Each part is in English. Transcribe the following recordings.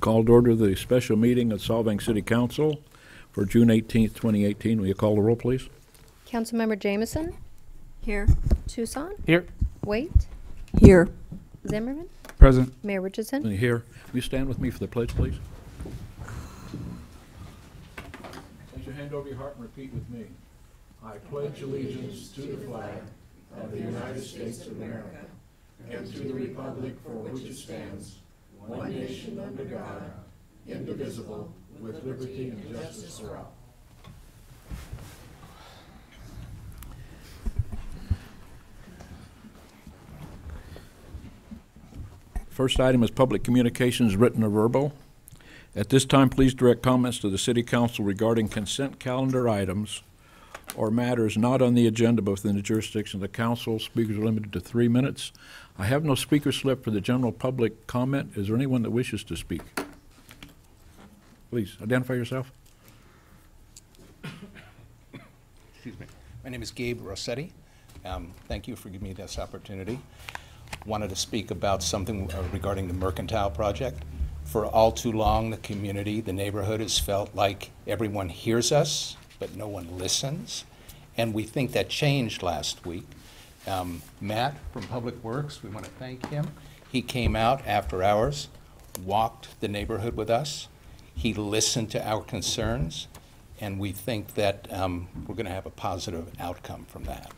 Called to order the special meeting of Solvang City Council for June 18th, 2018. Will you call the roll, please? Councilmember Jameson? Here. Tucson? Here. Waite? Here. Zimmerman? Present. Mayor Richardson? Here. Will you stand with me for the pledge, please? Place your hand over your heart and repeat with me. I pledge allegiance to the flag of the United States of America and to the republic for which it stands, one nation under God, indivisible, with liberty and justice for all. First item is public communications, written or verbal. At this time, please direct comments to the City Council regarding consent calendar items or matters not on the agenda but within the jurisdiction of the Council. Speakers are limited to 3 minutes. I have no speaker slip for the general public comment. Is there anyone that wishes to speak? Please, identify yourself. Excuse me. My name is Gabe Rossetti. Thank you for giving me this opportunity. Wanted to speak about something regarding the Mercantile project. For all too long, the community, the neighborhood has felt like everyone hears us, but no one listens. And we think that changed last week. Matt from Public Works, we want to thank him. He came out after hours, walked the neighborhood with us. He listened to our concerns, and we think that we're going to have a positive outcome from that.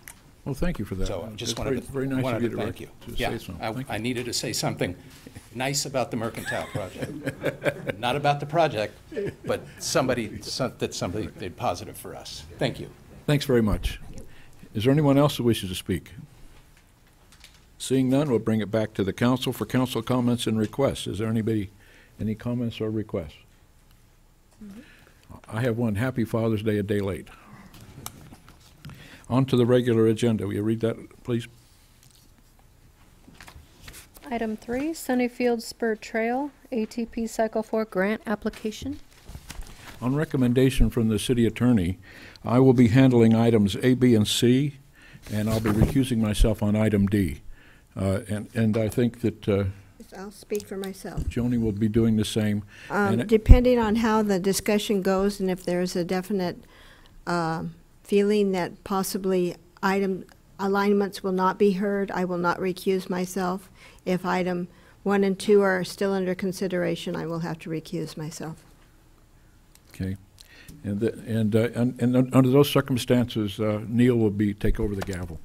Well, thank you for that. So I just wanted very nice of you to thank you. Say so. I needed to say something nice about the Mercantile project. Not about the project, but somebody did positive for us. Thank you. Thanks very much. Is there anyone else who wishes to speak? Seeing none, we'll bring it back to the council for council comments and requests. Is there any comments or requests? I have one. Happy Father's Day a day late. On to the regular agenda. Will you read that, please? Item 3, Sunnyfield Spur Trail, ATP Cycle 4 grant application. On recommendation from the city attorney, I will be handling items A, B, and C, and I'll be recusing myself on item D. And I think that I'll speak for myself. Joni will be doing the same. Depending on how the discussion goes and if there's a definite feeling that possibly item alignments will not be heard, I will not recuse myself. If item 1 and 2 are still under consideration, I will have to recuse myself. Okay. And under those circumstances, Neil will take over the gavel.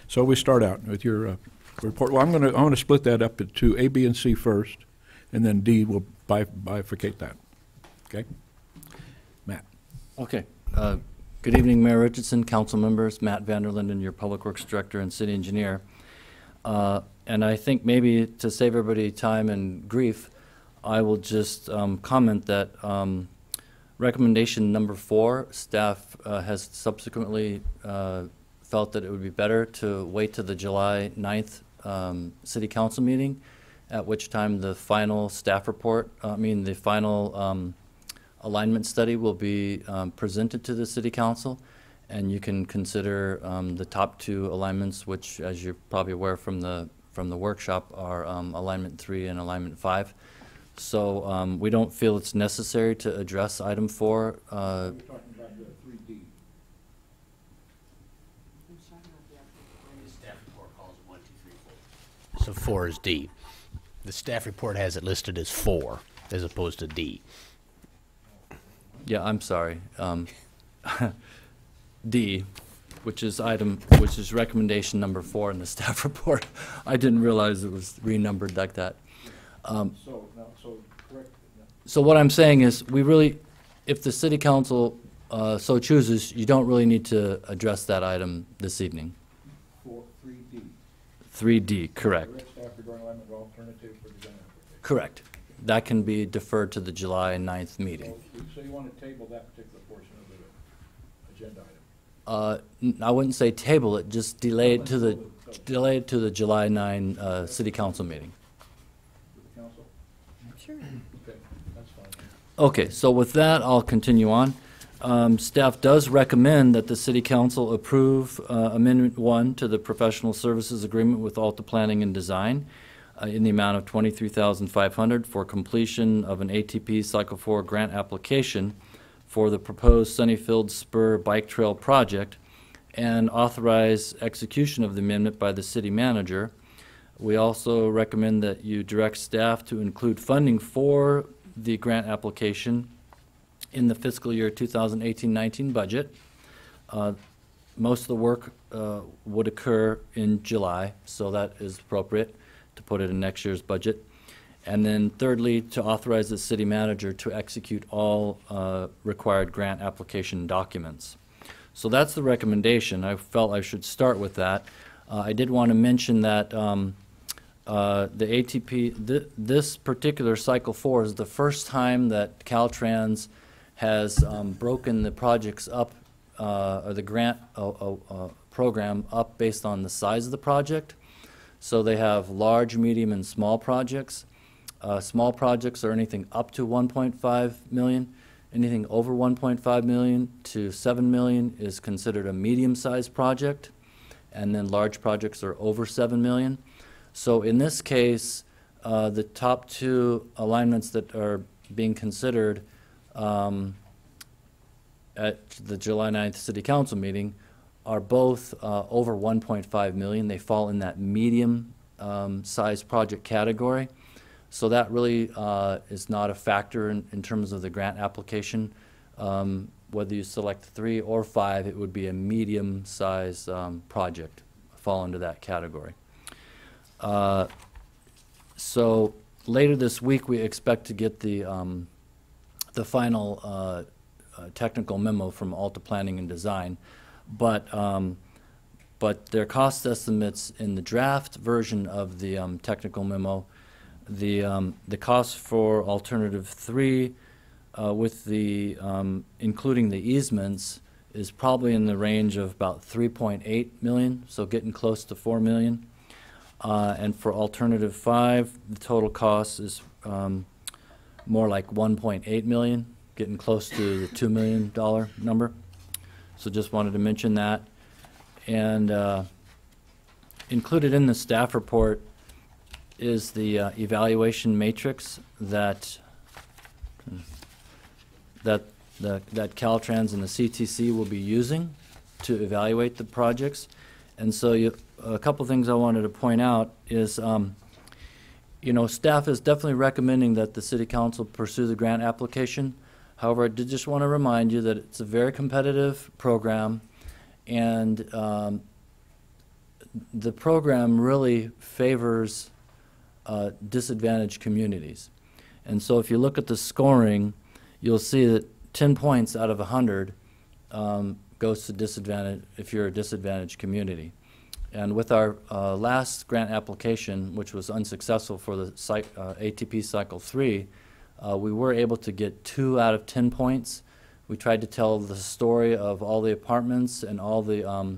So we start out with your report. Well, I'm going to split that up into A, B, and C first, and then D will bifurcate that. Okay. Matt. Okay. Good evening, Mayor Richardson, council members, Matt Vanderlinden, your Public Works Director and City Engineer. And I think maybe to save everybody time and grief, I will just comment that recommendation number 4, staff has subsequently felt that it would be better to wait to the July 9th City Council meeting, at which time the final staff report, the final alignment study will be presented to the City Council, and you can consider the top 2 alignments, which, as you're probably aware from the workshop, are alignment 3 and alignment 5. So we don't feel it's necessary to address item 4. We're talking about the 3D. The staff report calls it 1, 2, 3, 4. So 4 is D. The staff report has it listed as 4 as opposed to D. Yeah, I'm sorry. D, which is recommendation number 4 in the staff report. I didn't realize it was renumbered like that. So what I'm saying is, if the City Council so chooses, you don't really need to address that item this evening. For 3D. 3D, correct. Direct staff regarding alignment of alternative for design application. Correct. That can be deferred to the July 9th meeting. So you want to table that particular portion of the agenda item? I wouldn't say table it, just delay it to the July 9 City Council meeting. With the council? Sure. Okay, that's fine. Okay, so with that, I'll continue on. Staff does recommend that the City Council approve Amendment 1 to the Professional Services Agreement with Alta Planning and Design. in the amount of $23,500 for completion of an ATP Cycle 4 grant application for the proposed Sunnyfield Spur Bike Trail project, and authorize execution of the amendment by the city manager. We also recommend that you direct staff to include funding for the grant application in the fiscal year 2018-19 budget. Most of the work would occur in July, so that is appropriate to put it in next year's budget. And then thirdly, to authorize the city manager to execute all required grant application documents. So that's the recommendation. I felt I should start with that. I did want to mention that the ATP, this particular Cycle 4 is the first time that Caltrans has broken the projects up, or the grant program up based on the size of the project. So they have large, medium, and small projects. Small projects are anything up to 1.5 million. Anything over 1.5 million to 7 million is considered a medium-sized project, and then large projects are over 7 million. So in this case, the top two alignments that are being considered at the July 9th City Council meeting are both over 1.5 million. They fall in that medium sized project category. So that really is not a factor in terms of the grant application. Whether you select 3 or 5, it would be a medium size project, fall into that category. So later this week we expect to get the final technical memo from Alta Planning and Design, but their cost estimates in the draft version of the technical memo, the cost for alternative 3 with the including the easements is probably in the range of about 3.8 million, so getting close to 4 million. And for alternative 5, the total cost is more like 1.8 million, getting close to the $2 million number. So just wanted to mention that. And included in the staff report is the evaluation matrix that Caltrans and the CTC will be using to evaluate the projects. And so a couple things I wanted to point out is, staff is definitely recommending that the City Council pursue the grant application. However, I did just want to remind you that it's a very competitive program, and the program really favors disadvantaged communities. And so if you look at the scoring, you'll see that 10 points out of 100 goes to disadvantage if you're a disadvantaged community. And with our last grant application, which was unsuccessful for the ATP Cycle 3, we were able to get 2 out of 10 points. We tried to tell the story of all the apartments and all the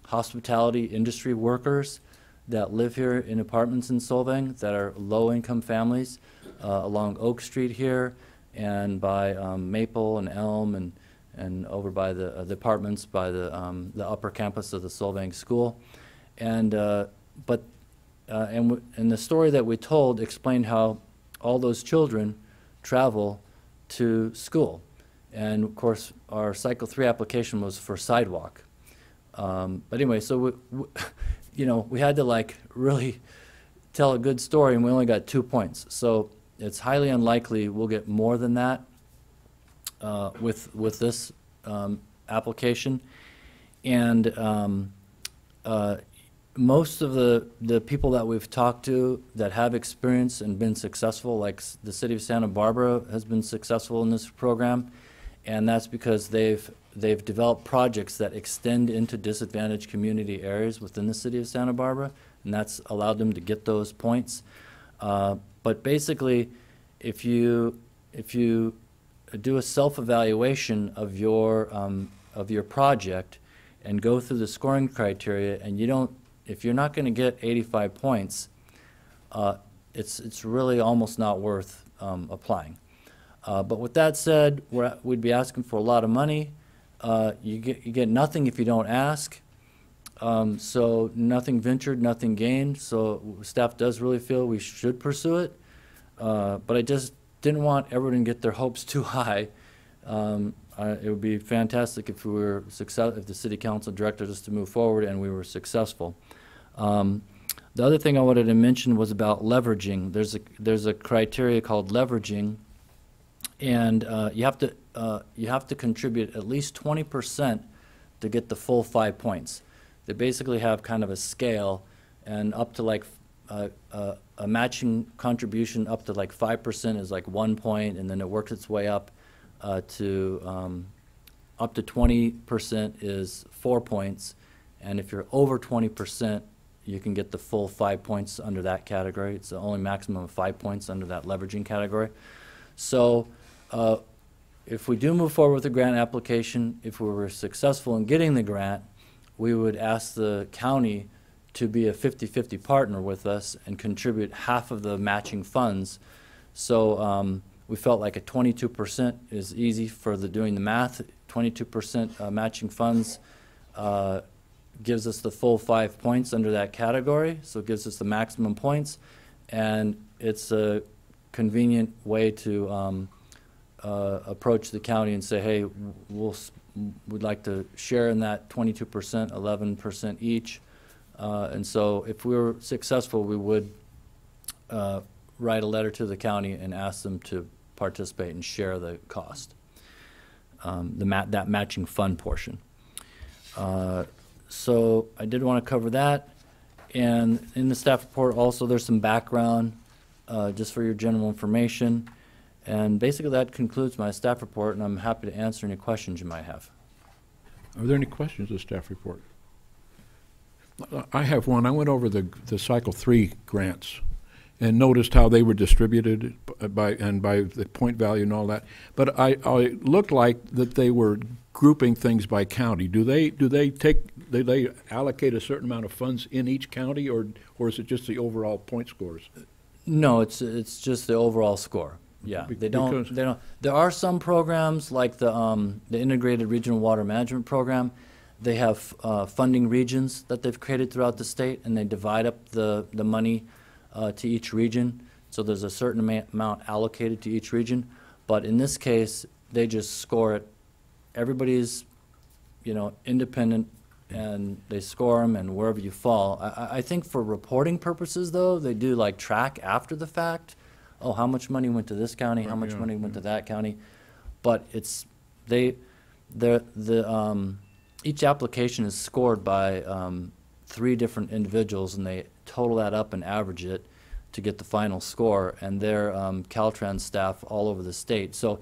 hospitality industry workers that live here in apartments in Solvang that are low-income families along Oak Street here and by Maple and Elm and over by the apartments by the upper campus of the Solvang School. And the story that we told explained how all those children travel to school. And of course, our Cycle 3 application was for sidewalk. But anyway, so we had to really tell a good story, and we only got 2 points. So it's highly unlikely we'll get more than that with this application. And most of the people that we've talked to that have experience and been successful, like the city of Santa Barbara has been successful in this program, and that's because they've developed projects that extend into disadvantaged community areas within the city of Santa Barbara, and that's allowed them to get those points. But basically, if you do a self-evaluation of your project and go through the scoring criteria, and if you're not going to get 85 points, it's really almost not worth applying. But with that said, we'd be asking for a lot of money. You get nothing if you don't ask. So nothing ventured, nothing gained. So staff does really feel we should pursue it. But I just didn't want everyone to get their hopes too high. It would be fantastic if we were if the city council directed us to move forward and we were successful. The other thing I wanted to mention was about leveraging. There's a criteria called leveraging, and you have to contribute at least 20% to get the full 5 points. They basically have kind of a scale, and up to like a matching contribution up to like 5% is like 1 point, and then it works its way up to up to 20% is 4 points, and if you're over 20%, you can get the full 5 points under that category. It's the only maximum of 5 points under that leveraging category. So if we do move forward with the grant application, if we were successful in getting the grant, we would ask the county to be a 50-50 partner with us and contribute half of the matching funds. So we felt like a 22% is easy for doing the math. 22% matching funds gives us the full 5 points under that category, so it gives us the maximum points, and it's a convenient way to approach the county and say, hey, we'd like to share in that 22%, 11% each, and so if we were successful, we would write a letter to the county and ask them to participate and share the cost, that matching fund portion. So I did want to cover that, and in the staff report also there's some background just for your general information, and basically that concludes my staff report, and I'm happy to answer any questions you might have. Are there any questions of the staff report? I have one. I went over the Cycle 3 grants and noticed how they were distributed by the point value and all that. But I looked like that they were grouping things by county. Do they allocate a certain amount of funds in each county, or is it just the overall point scores? No, it's just the overall score. Yeah, they don't. There are some programs like the Integrated Regional Water Management Program. They have funding regions that they've created throughout the state, and they divide up the money to each region. So there's a certain amount allocated to each region. But in this case, they just score it. Everybody's, independent, and they score them, and wherever you fall. I think for reporting purposes, though, they do like track after the fact. Oh, how much money went to this county? How much money went to that county? But it's each application is scored by 3 different individuals, and they total that up and average it to get the final score, and they're Caltrans staff all over the state. So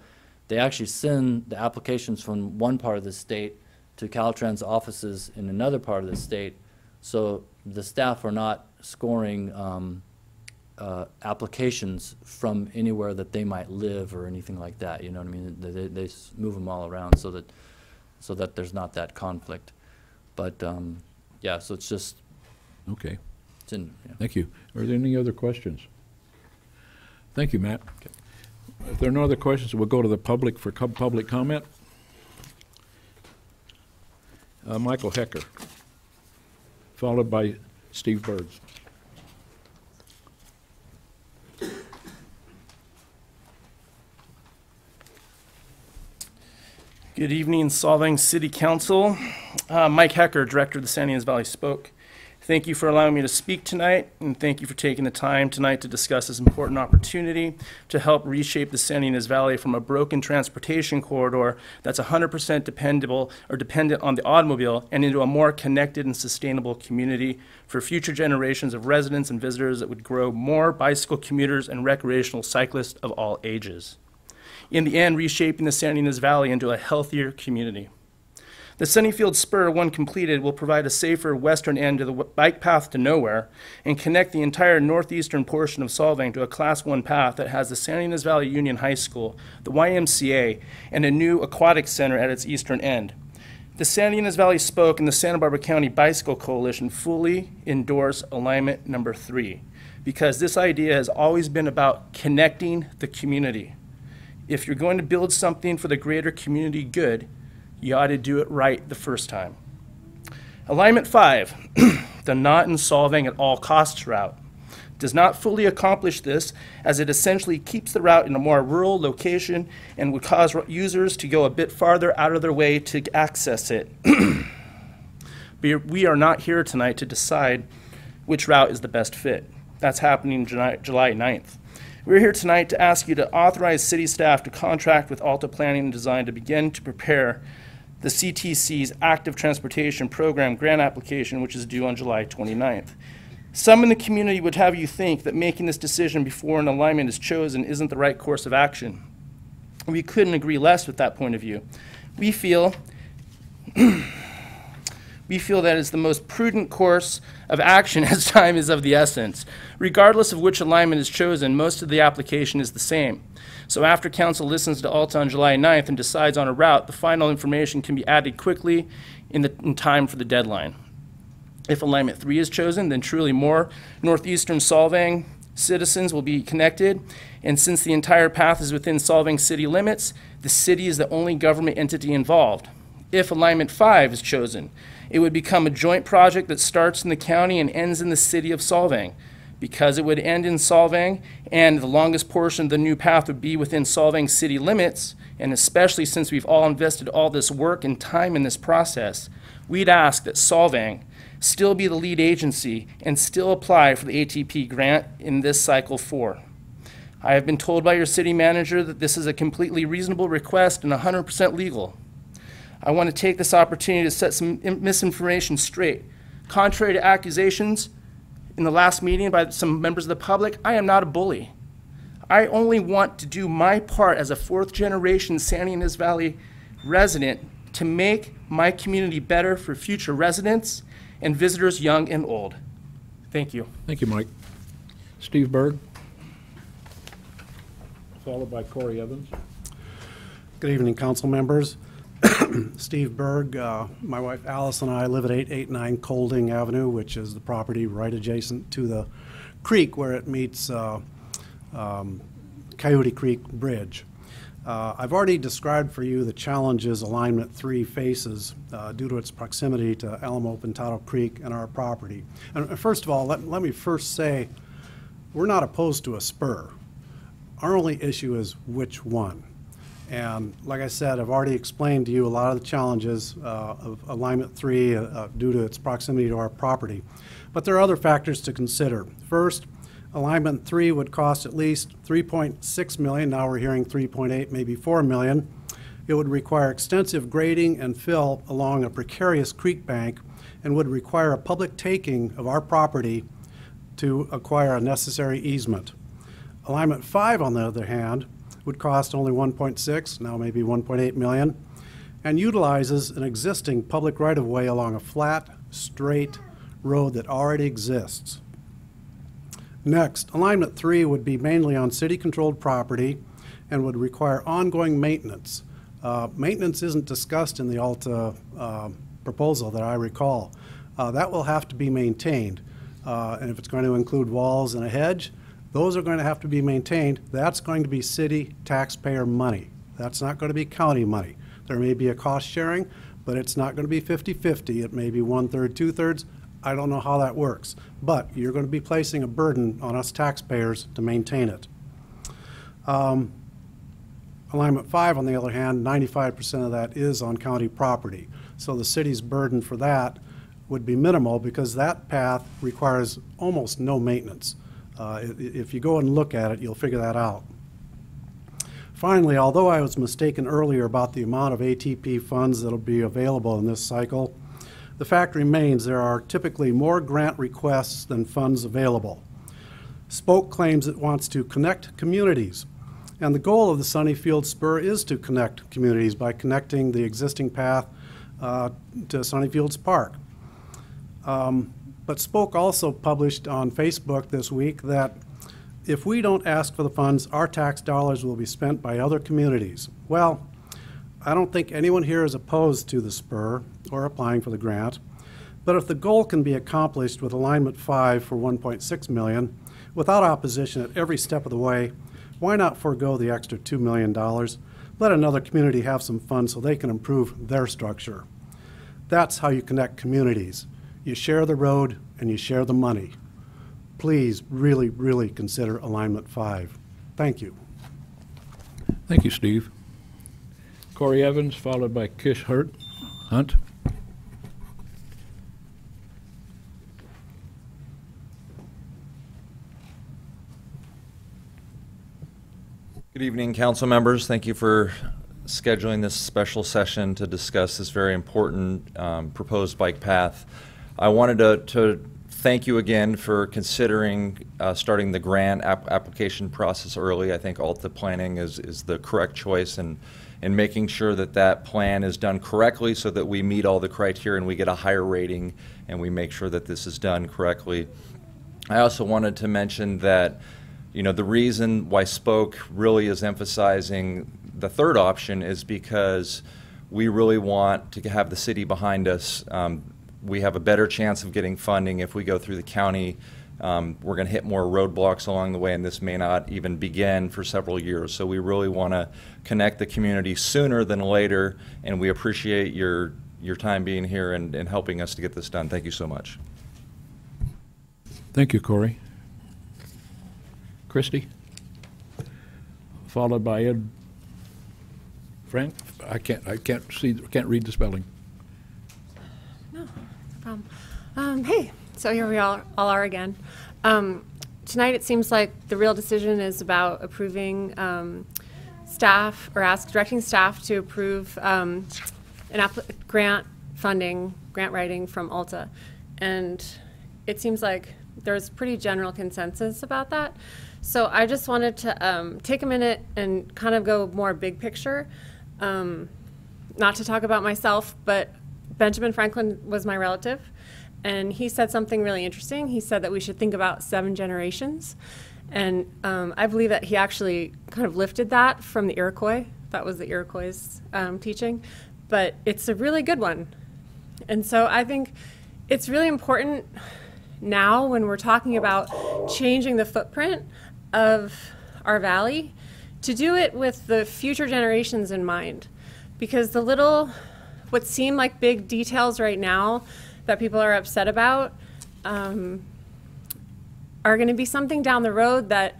they actually send the applications from one part of the state to Caltrans offices in another part of the state, so the staff are not scoring applications from anywhere that they might live or anything like that. You know what I mean? They move them all around so that there's not that conflict. But yeah, so it's just okay. It's in, yeah. Thank you. Are there any other questions? Thank you, Matt. Okay. If there are no other questions, we'll go to the public for public comment. Michael Hecker, followed by Steve Birds. Good evening, Solvang City Council. Mike Hecker, Director of the San Ynez Valley Spoke. Thank you for allowing me to speak tonight, and thank you for taking the time tonight to discuss this important opportunity to help reshape the San Ynez Valley from a broken transportation corridor that's 100% dependent on the automobile and into a more connected and sustainable community for future generations of residents and visitors that would grow more bicycle commuters and recreational cyclists of all ages. In the end, reshaping the San Ynez Valley into a healthier community. The Sunnyfield Spur, when completed, will provide a safer western end to the bike path to nowhere and connect the entire northeastern portion of Solvang to a Class 1 path that has the San Ynez Valley Union High School, the YMCA, and a new aquatic center at its eastern end. The San Ynez Valley Spoke and the Santa Barbara County Bicycle Coalition fully endorse alignment number 3 because this idea has always been about connecting the community. If you're going to build something for the greater community good, you ought to do it right the first time. Alignment 5, the not in Solvang at all costs route, does not fully accomplish this, as it essentially keeps the route in a more rural location and would cause users to go a bit farther out of their way to access it. We are not here tonight to decide which route is the best fit. That's happening July 9th. We're here tonight to ask you to authorize city staff to contract with Alta Planning and Design to begin to prepare the CTC's Active Transportation Program grant application, which is due on July 29th. Some in the community would have you think that making this decision before an alignment is chosen isn't the right course of action. We couldn't agree less with that point of view. We feel that it's the most prudent course of action as time is of the essence. Regardless of which alignment is chosen, most of the application is the same. So after council listens to Alta on July 9th and decides on a route, the final information can be added quickly in time for the deadline. If alignment 3 is chosen, then truly more northeastern Solvang citizens will be connected. And since the entire path is within Solvang city limits, the city is the only government entity involved. If alignment 5 is chosen, it would become a joint project that starts in the county and ends in the city of Solvang. Because it would end in Solvang and the longest portion of the new path would be within Solvang city limits, and especially since we've all invested all this work and time in this process, we'd ask that Solvang still be the lead agency and still apply for the ATP grant in this cycle 4. I have been told by your city manager that this is a completely reasonable request and 100% legal. I want to take this opportunity to set some misinformation straight. Contrary to accusations in the last meeting by some members of the public, I am not a bully. I only want to do my part as a 4th-generation San Ynez Valley resident to make my community better for future residents and visitors young and old. Thank you. Thank you, Mike. Steve Berg, followed by Corey Evans. Good evening, council members. Steve Berg, my wife Alice and I live at 889 Colding Avenue, which is the property right adjacent to the creek where it meets Coyote Creek Bridge. I've already described for you the challenges Alignment 3 faces due to its proximity to Alamo Pintado Creek and our property. And first of all, let me first say, we're not opposed to a spur. Our only issue is which one. And like I said, I've already explained to you a lot of the challenges of Alignment 3 due to its proximity to our property. But there are other factors to consider. First, Alignment 3 would cost at least $3.6 million. Now we're hearing 3.8, maybe $4 million. It would require extensive grading and fill along a precarious creek bank and would require a public taking of our property to acquire a necessary easement. Alignment 5, on the other hand, would cost only 1.6, now maybe 1.8 million, and utilizes an existing public right-of-way along a flat, straight road that already exists. Next, Alignment 3 would be mainly on city-controlled property and would require ongoing maintenance. Maintenance isn't discussed in the Alta proposal that I recall. That will have to be maintained, and if it's going to include walls and a hedge, those are going to have to be maintained. That's going to be city taxpayer money. That's not going to be county money. There may be a cost sharing, but it's not going to be 50-50. It may be 1/3, 2/3. I don't know how that works. But you're going to be placing a burden on us taxpayers to maintain it. Alignment 5, on the other hand, 95% of that is on county property. So the city's burden for that would be minimal because that path requires almost no maintenance. If you go and look at it, you'll figure that out. Finally, although I was mistaken earlier about the amount of ATP funds that will be available in this cycle, the fact remains there are typically more grant requests than funds available. Spoke claims it wants to connect communities, and the goal of the Sunnyfield Spur is to connect communities by connecting the existing path to Sunnyfields Park. But Spoke also published on Facebook this week that if we don't ask for the funds, our tax dollars will be spent by other communities. Well, I don't think anyone here is opposed to the spur or applying for the grant, but if the goal can be accomplished with Alignment 5 for $1.6 million without opposition at every step of the way, why not forego the extra $2 million? Let another community have some funds so they can improve their structure. That's how you connect communities. You share the road and you share the money. Please really, really consider Alignment 5. Thank you. Thank you, Steve. Corey Evans, followed by Kish Hunt. Good evening, council members. Thank you for scheduling this special session to discuss this very important proposed bike path. I wanted to thank you again for considering starting the grant application process early. I think Alta Planning is the correct choice in making sure that that plan is done correctly so that we meet all the criteria and we get a higher rating and we make sure that this is done correctly. I also wanted to mention that the reason why Spoke really is emphasizing the third option is because we really want to have the city behind us. We have a better chance of getting funding if we go through the county. We're going to hit more roadblocks along the way, and this may not even begin for several years. So we really want to connect the community sooner than later, and we appreciate your time being here and helping us to get this done. Thank you so much. Thank you, Corey. Christie, followed by Ed Frank. I can't read the spelling. No, no problem. Hey, so here we all are again. Tonight it seems like the real decision is about approving staff, or directing staff to approve grant writing from Alta. And it seems like there's pretty general consensus about that. So I just wanted to take a minute and kind of go more big picture. Not to talk about myself, but Benjamin Franklin was my relative, and he said something really interesting. He said that we should think about 7 generations. And I believe that he actually kind of lifted that from the Iroquois. That was the Iroquois' teaching. But it's a really good one. And so I think it's really important now when we're talking about changing the footprint of our valley to do it with the future generations in mind. Because the what seem like big details right now that people are upset about are going to be something down the road that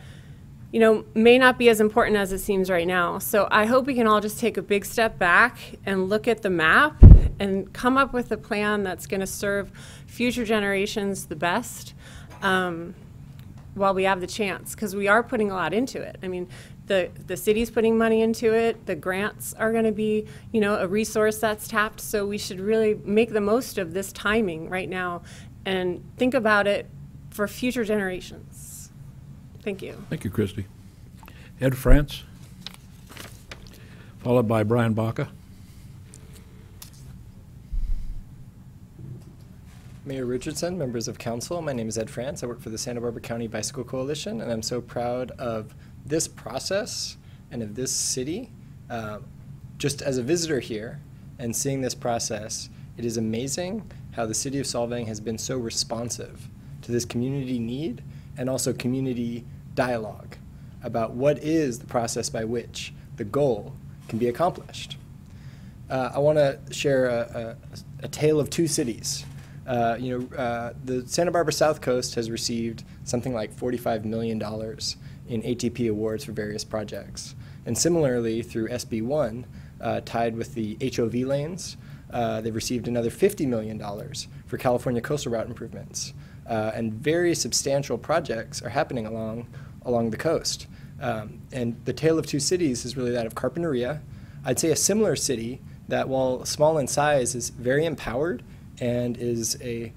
may not be as important as it seems right now. So I hope we can all just take a big step back and look at the map and come up with a plan that's going to serve future generations the best while we have the chance, because we are putting a lot into it. I mean, the city's putting money into it. The grants are going to be, a resource that's tapped. So we should really make the most of this timing right now and think about it for future generations. Thank you. Thank you, Christy. Ed France, followed by Brian Baca. Mayor Richardson, members of council, my name is Ed France. I work for the Santa Barbara County Bicycle Coalition, and I'm so proud of this process and of this city. Just as a visitor here and seeing this process, it is amazing how the city of Solvang has been so responsive to this community need and also community dialogue about what is the process by which the goal can be accomplished. I want to share a tale of 2 cities. The Santa Barbara South Coast has received something like $45 million in ATP awards for various projects. And similarly, through SB1, tied with the HOV lanes, they've received another $50 million for California coastal route improvements. And very substantial projects are happening along the coast. And the tale of 2 cities is really that of Carpinteria. I'd say a similar city that, while small in size, is very empowered and is a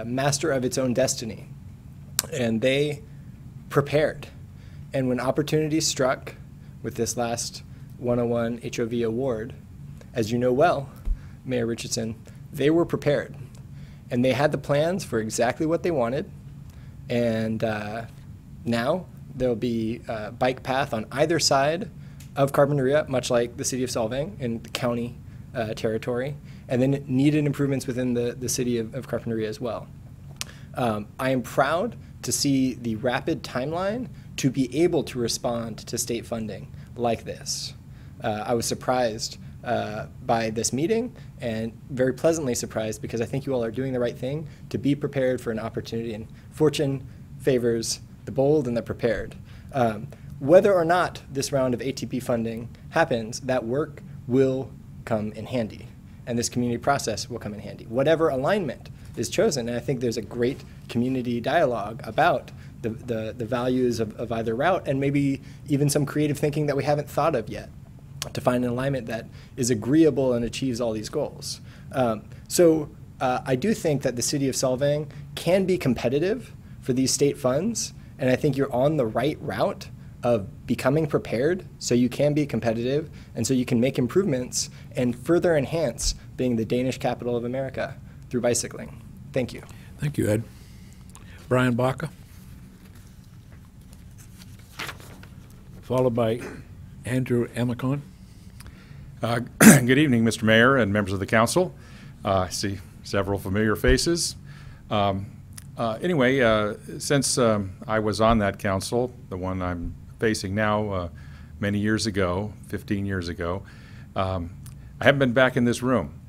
master of its own destiny. And they prepared. And when opportunity struck with this last 101 HOV award, as you know well, Mayor Richardson, they were prepared. And they had the plans for exactly what they wanted. And now there'll be a bike path on either side of Carpinteria, much like the city of Solvang in the county territory, and then needed improvements within the city of Carpinteria as well. I am proud to see the rapid timeline to be able to respond to state funding like this. I was surprised by this meeting, and very pleasantly surprised because I think you all are doing the right thing to be prepared for an opportunity, and fortune favors the bold and the prepared. Whether or not this round of ATP funding happens, that work will come in handy, and this community process will come in handy. Whatever alignment is chosen, and I think there's a great community dialogue about the values of either route, and maybe even some creative thinking that we haven't thought of yet to find an alignment that is agreeable and achieves all these goals. I do think that the city of Solvang can be competitive for these state funds, and I think you're on the right route of becoming prepared so you can be competitive and so you can make improvements and further enhance being the Danish capital of America through bicycling. Thank you. Thank you, Ed. Brian Baca, followed by Andrew Amicon. Good evening, Mr. Mayor and members of the council. I see several familiar faces. Anyway, since I was on that council, the one I'm facing now, many years ago, 15 years ago, I haven't been back in this room.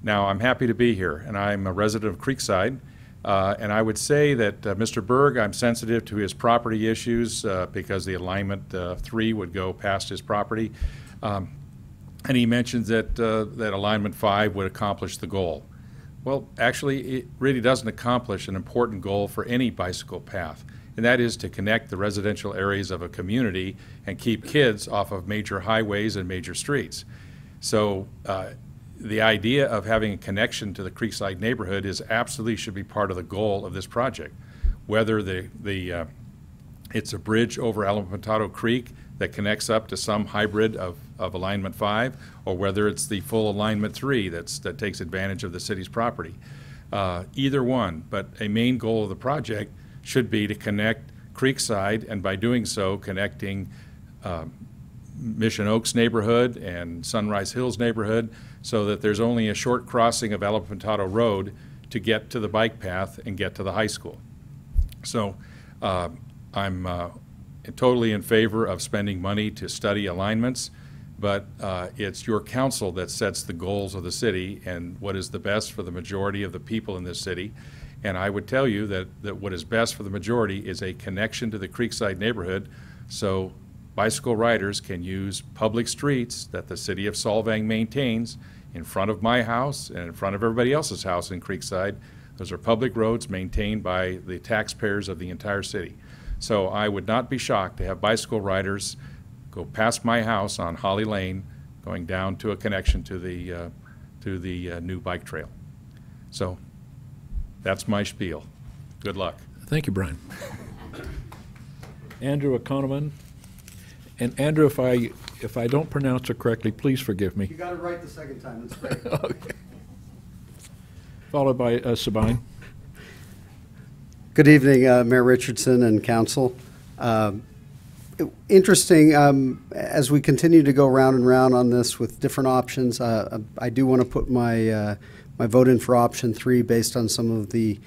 Now, I'm happy to be here, and I'm a resident of Creekside, and I would say that Mr. Berg, I'm sensitive to his property issues because the alignment 3 would go past his property. And he mentions that that alignment 5 would accomplish the goal. Well, actually, it really doesn't accomplish an important goal for any bicycle path, and that is to connect the residential areas of a community and keep kids off of major highways and major streets. So the idea of having a connection to the Creekside neighborhood is absolutely should be part of the goal of this project. Whether it's a bridge over Alamopantado Creek that connects up to some hybrid of alignment 5, or whether it's the full alignment 3 that takes advantage of the city's property. Either one, but a main goal of the project should be to connect Creekside, and by doing so, connecting Mission Oaks neighborhood and Sunrise Hills neighborhood, so that there's only a short crossing of Alamopantado Road to get to the bike path and get to the high school. So I'm totally in favor of spending money to study alignments, but it's your council that sets the goals of the city and what is the best for the majority of the people in this city. And I would tell you that what is best for the majority is a connection to the Creekside neighborhood, so bicycle riders can use public streets that the city of Solvang maintains in front of my house and in front of everybody else's house in Creekside. Those are public roads maintained by the taxpayers of the entire city. So I would not be shocked to have bicycle riders go past my house on Holly Lane, going down to a connection to the new bike trail. So that's my spiel. Good luck. Thank you, Brian. Andrew Economan. And Andrew, if I don't pronounce it correctly, please forgive me. You got it right the second time. That's great. Okay. Followed by Sabine. Good evening, Mayor Richardson and council. Interesting, as we continue to go round and round on this with different options, I do want to put my my vote in for option 3 based on some of the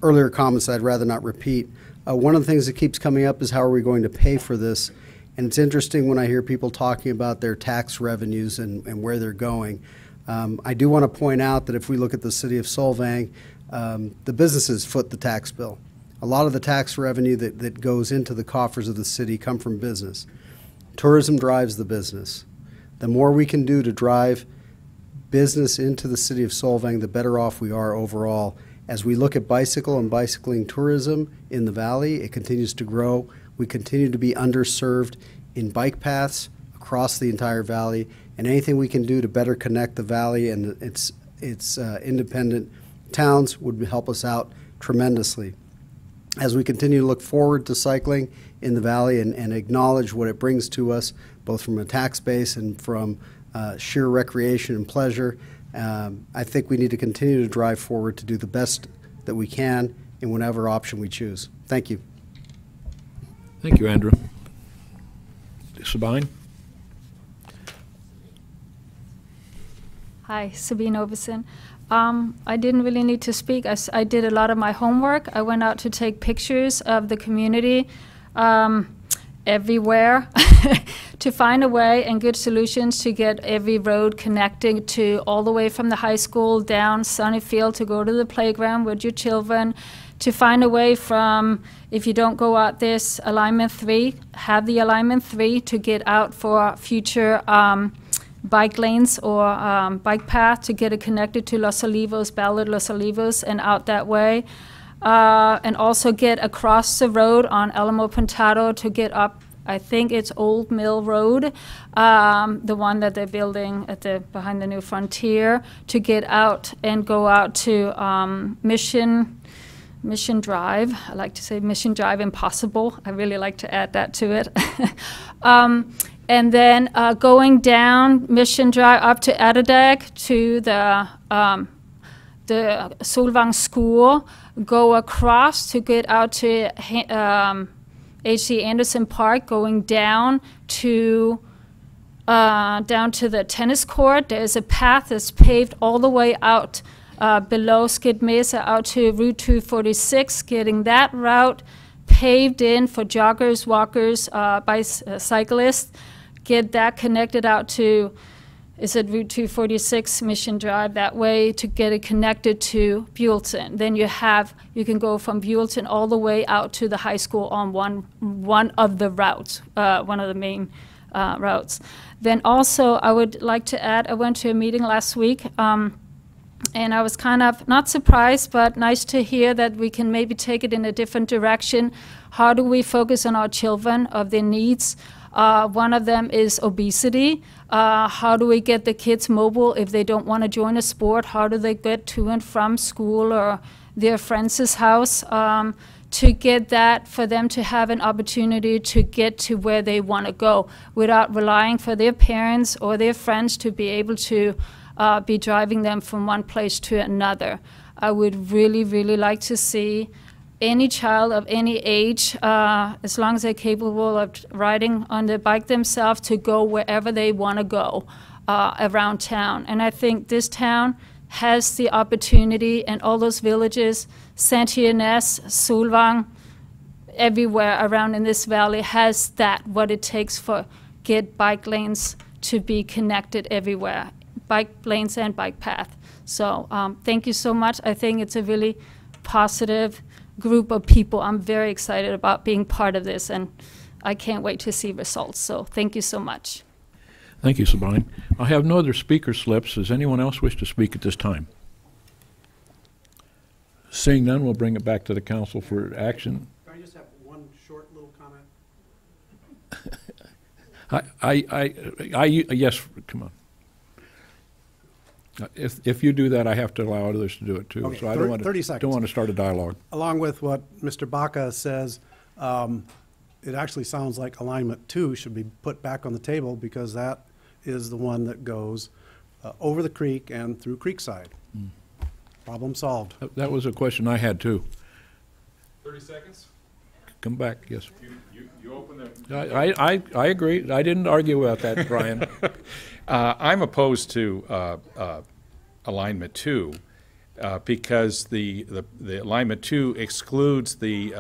earlier comments I'd rather not repeat. One of the things that keeps coming up is how are we going to pay for this? And it's interesting when I hear people talking about their tax revenues and where they're going. I do want to point out that if we look at the city of Solvang, the businesses foot the tax bill. A lot of the tax revenue that goes into the coffers of the city come from business. Tourism drives the business. The more we can do to drive business into the city of Solvang, the better off we are overall. As we look at bicycle and bicycling tourism in the valley, it continues to grow. We continue to be underserved in bike paths across the entire valley, and anything we can do to better connect the valley and its independent towns would help us out tremendously. As we continue to look forward to cycling in the valley and acknowledge what it brings to us, both from a tax base and from sheer recreation and pleasure, I think we need to continue to drive forward to do the best that we can in whatever option we choose. Thank you. Thank you, Andrew. Sabine? Hi, Sabine Overson. I didn't really need to speak. I did a lot of my homework. I went out to take pictures of the community. everywhere to find a way and good solutions to get every road connecting to all the way from the high school down Sunnyfield to go to the playground with your children, to find a way from, if you don't go out this alignment 3, have the alignment 3 to get out for future bike lanes or bike path to get it connected to Los Olivos, Ballard, Los Olivos, and out that way. And also get across the road on Alamo Pintado to get up, I think it's Old Mill Road, the one that they're building at behind the New Frontier, to get out and go out to Mission Drive. I like to say Mission Drive Impossible. I really like to add that to it. And then going down Mission Drive up to Atterdag to the Solvang school, go across to get out to H.C. Anderson Park, going down to the tennis court. There's a path that's paved all the way out below Skid Mesa out to Route 246, getting that route paved in for joggers, walkers, cyclists. Get that connected out to, is it Route 246 Mission Drive, that way to get it connected to Buellton. Then you can go from Buellton all the way out to the high school on one of the routes, one of the main routes. Then also I would like to add, I went to a meeting last week, and I was kind of not surprised, but nice to hear that we can maybe take it in a different direction. How do we focus on our children, of their needs? One of them is obesity. How do we get the kids mobile if they don't want to join a sport? How do they get to and from school or their friend's house? To get that, for them to have an opportunity to get to where they want to go without relying for their parents or their friends to be able to be driving them from one place to another. I would really, really like to see any child of any age, as long as they're capable of riding on their bike themselves, to go wherever they want to go around town. And I think this town has the opportunity, and all those villages, Saint Ynez, Solvang, everywhere around in this valley has that, what it takes for get bike lanes to be connected everywhere, bike lanes and bike path. So thank you so much. I think it's a really positive group of people. I'm very excited about being part of this, and I can't wait to see results. So thank you so much. Thank you, Sabine. I have no other speaker slips. Does anyone else wish to speak at this time? Seeing none, we'll bring it back to the council for action. Can I just have one short little comment? Yes, come on. If you do that, I have to allow others to do it too. Okay, so I don't want 30 seconds. Don't want to start a dialogue. Along with what Mr. Baca says, it actually sounds like alignment 2 should be put back on the table, because that is the one that goes over the creek and through Creekside. Problem solved. That was a question I had too. 30 seconds? Come back, yes. You open the... I agree. I didn't argue about that, Brian. I'm opposed to alignment 2 because the alignment 2 excludes the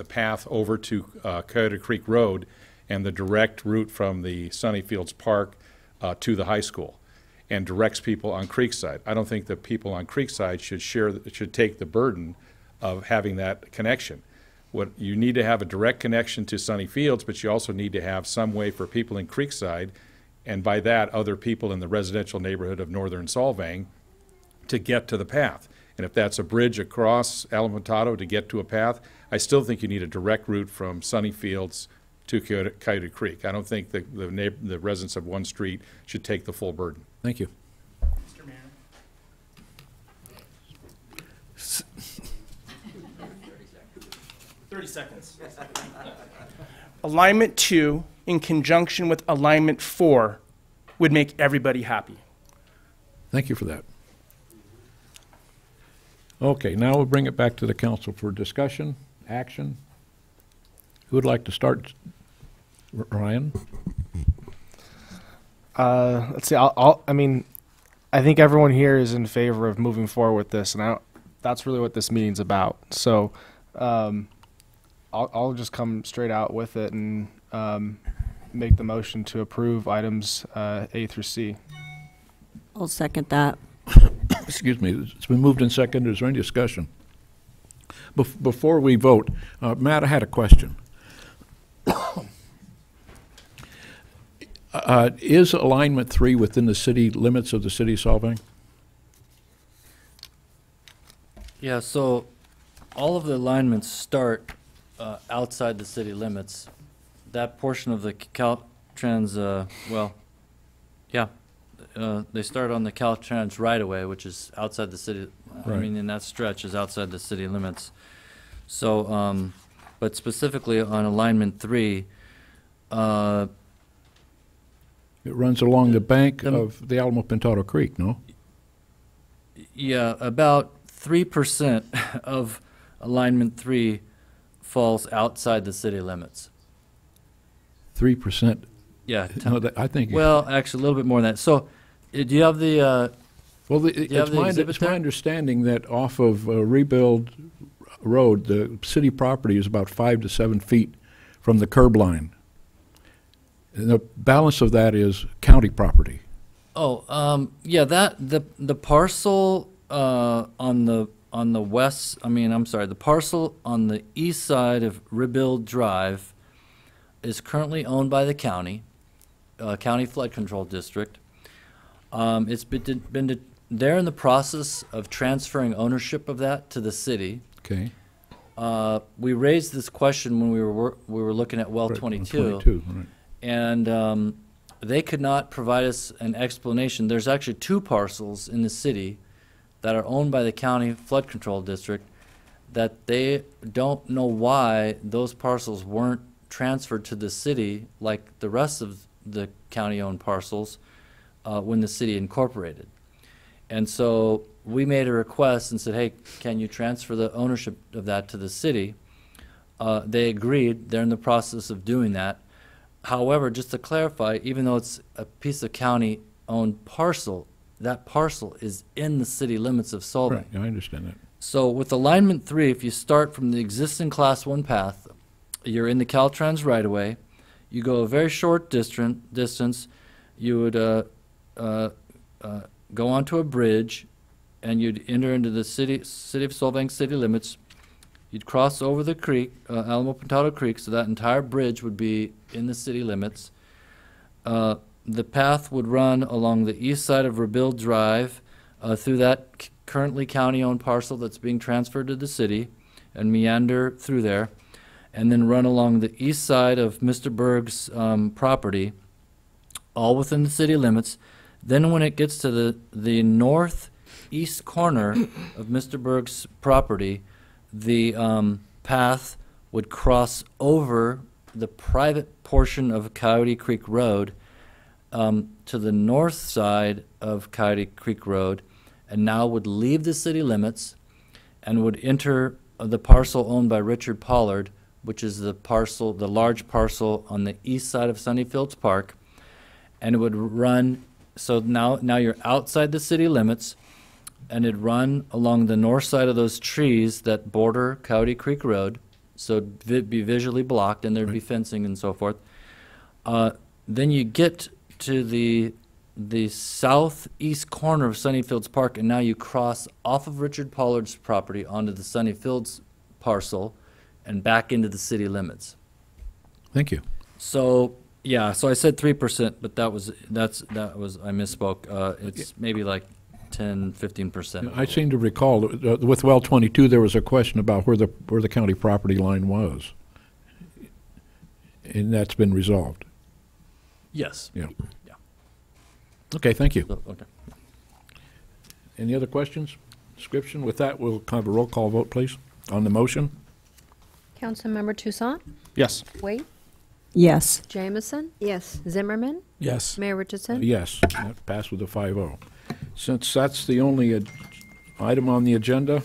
path over to Coyote Creek Road and the direct route from the Sunnyfields Park to the high school, and directs people on Creekside. I don't think that people on Creekside should take the burden of having that connection. What you need to have a direct connection to Sunnyfields, but you also need to have some way for people in Creekside, and by that other people in the residential neighborhood of northern Solvang, to get to the path. And if that's a bridge across Alamotado to get to a path, I still think you need a direct route from Sunnyfields to Coyote Creek. I don't think the residents of one street should take the full burden. Thank you. Mr. Mayor. 30 seconds. Alignment 2 in conjunction with alignment 4 would make everybody happy. Thank you for that. Okay, now we'll bring it back to the council for discussion, action. Who would like to start? Ryan? Let's see. I think everyone here is in favor of moving forward with this, and that's really what this meeting's about. So, I'll just come straight out with it and make the motion to approve items A through C. I'll second that. Excuse me, it's been moved and seconded. Is there any discussion? Before we vote, Matt, I had a question. Is alignment 3 within the city limits of the city of Solvang? Yeah, so all of the alignments start outside the city limits. That portion of the Caltrans, they start on the Caltrans right-of-way, which is outside the city. I Right. mean, in that stretch is outside the city limits. So, but specifically on alignment 3, It runs along the bank of the Alamo Pintado Creek, no? yeah, about 3% of alignment 3 falls outside the city limits. 3%? Yeah. No, I think. Well, actually, a little bit more than that. So, do you have the? Well, do you have the exhibit it's my there? understanding that off of Rebuild Road, the city property is about 5 to 7 feet from the curb line. And the balance of that is county property. Oh, yeah, that the parcel on the west. I mean, I'm sorry, the parcel on the east side of Rebuild Drive is currently owned by the county, county flood control district. It's they're in the process of transferring ownership of that to the city. Okay. We raised this question when we were looking at well Right, 22, 22, right. and they could not provide us an explanation. There's actually 2 parcels in the city that are owned by the county flood control district that they don't know why those parcels weren't transferred to the city like the rest of the county-owned parcels when the city incorporated. And so we made a request and said, hey, can you transfer the ownership of that to the city? They agreed. They're in the process of doing that. However, just to clarify, even though it's a piece of county-owned parcel, that parcel is in the city limits of Solvang. Right, I understand that. So with alignment 3, if you start from the existing Class 1 path, you're in the Caltrans right-of-way, you go a very short distance, you would go onto a bridge, and you'd enter into the city of Solvang city limits. You'd cross over the creek, Alamo Pintado Creek, so that entire bridge would be in the city limits. The path would run along the east side of Rebuild Drive through that currently county-owned parcel that's being transferred to the city and meander through there, and then run along the east side of Mr. Berg's property, all within the city limits. Then when it gets to the northeast corner of Mr. Berg's property, the path would cross over the private portion of Coyote Creek Road to the north side of Coyote Creek Road, and now would leave the city limits and would enter the parcel owned by Richard Pollard, which is the large parcel on the east side of Sunnyfields Park, and it would run. So now you're outside the city limits, and it'd run along the north side of those trees that border Coyote Creek Road, so it'd be visually blocked, and there'd be fencing and so forth. Then you get to the southeast corner of Sunnyfields Park, and now you cross off of Richard Pollard's property onto the Sunnyfields parcel and back into the city limits. Thank you. So, yeah, so I said 3%, but that was I misspoke. It's maybe like 10, 15%. I seem to recall with well 22 there was a question about where the county property line was, and that's been resolved. Yes. Yeah. Yeah. Okay, thank you. Okay. Any other questions? Description? With that, we'll have a roll call vote, please, on the motion. Councilmember Toussaint? Yes. Waite? Yes. Jamison? Yes. Zimmerman? Yes. Mayor Richardson? Yes, that passed with a 5-0. Since that's the only item on the agenda,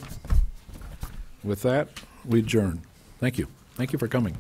with that, we adjourn. Thank you. Thank you for coming.